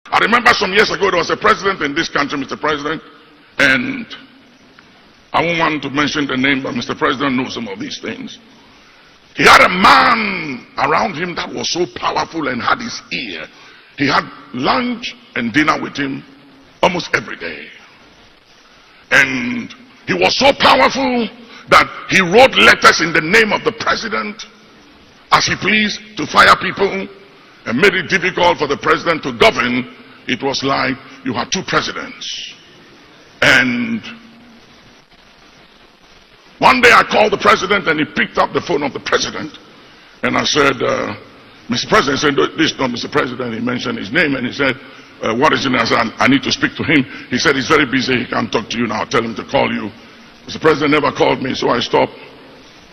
I remember some years ago there was a president in this country, Mr. President, and I won't want to mention the name, but Mr. President knows some of these things. He had a man around him that was so powerful and had his ear. He had lunch and dinner with him almost every day. And he was so powerful that he wrote letters in the name of the president as he pleased to fire people and made it difficult for the president to govern. It was like you had two presidents. And one day I called the president and he picked up the phone of the president. And I said, Mr. President, he said, this is not Mr. President. He mentioned his name and he said, what is it? I said, I need to speak to him. He said, he's very busy. He can't talk to you now. Tell him to call you. Mr. President never called me, so I stopped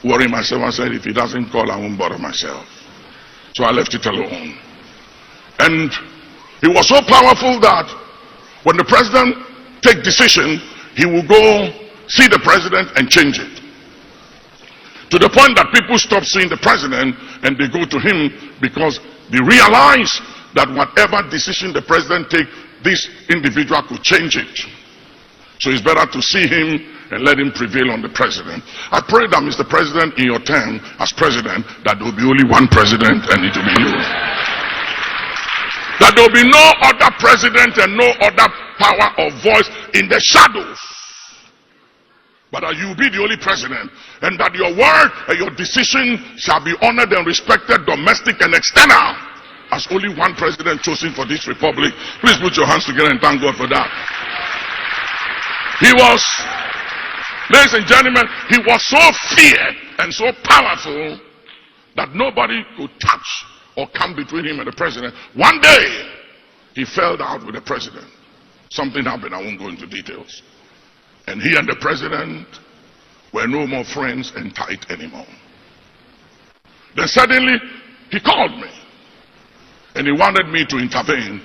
worrying myself. I said, if he doesn't call, I won't bother myself. So I left it alone. And he was so powerful that when the president take decision, he will go see the president and change it. To the point that people stop seeing the president and they go to him because they realize that whatever decision the president take, this individual could change it. So it's better to see him and let him prevail on the president. I pray that, Mr. President, in your term as president, that there will be only one president and it will be you. That there will be no other president and no other power or voice in the shadows. But that you will be the only president, and that your word and your decision shall be honored and respected, domestic and external, as only one president chosen for this republic. Please put your hands together and thank God for that. He was, ladies and gentlemen, he was so feared and so powerful that nobody could touch or come between him and the president. One day, he fell out with the president. Something happened, I won't go into details. And he and the president were no more friends and tight anymore. Then suddenly, he called me. And he wanted me to intervene.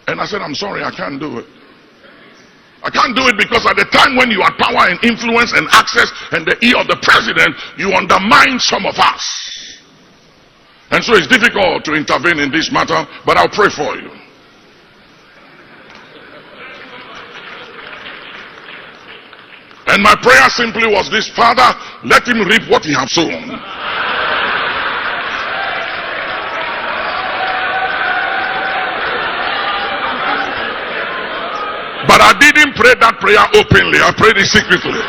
And I said, I'm sorry, I can't do it. I can't do it because at the time when you had power and influence and access and the ear of the president, you undermine some of us. And so it's difficult to intervene in this matter, but I'll pray for you. And my prayer simply was this: Father, let him reap what he has sown. But I didn't pray that prayer openly. I prayed it secretly.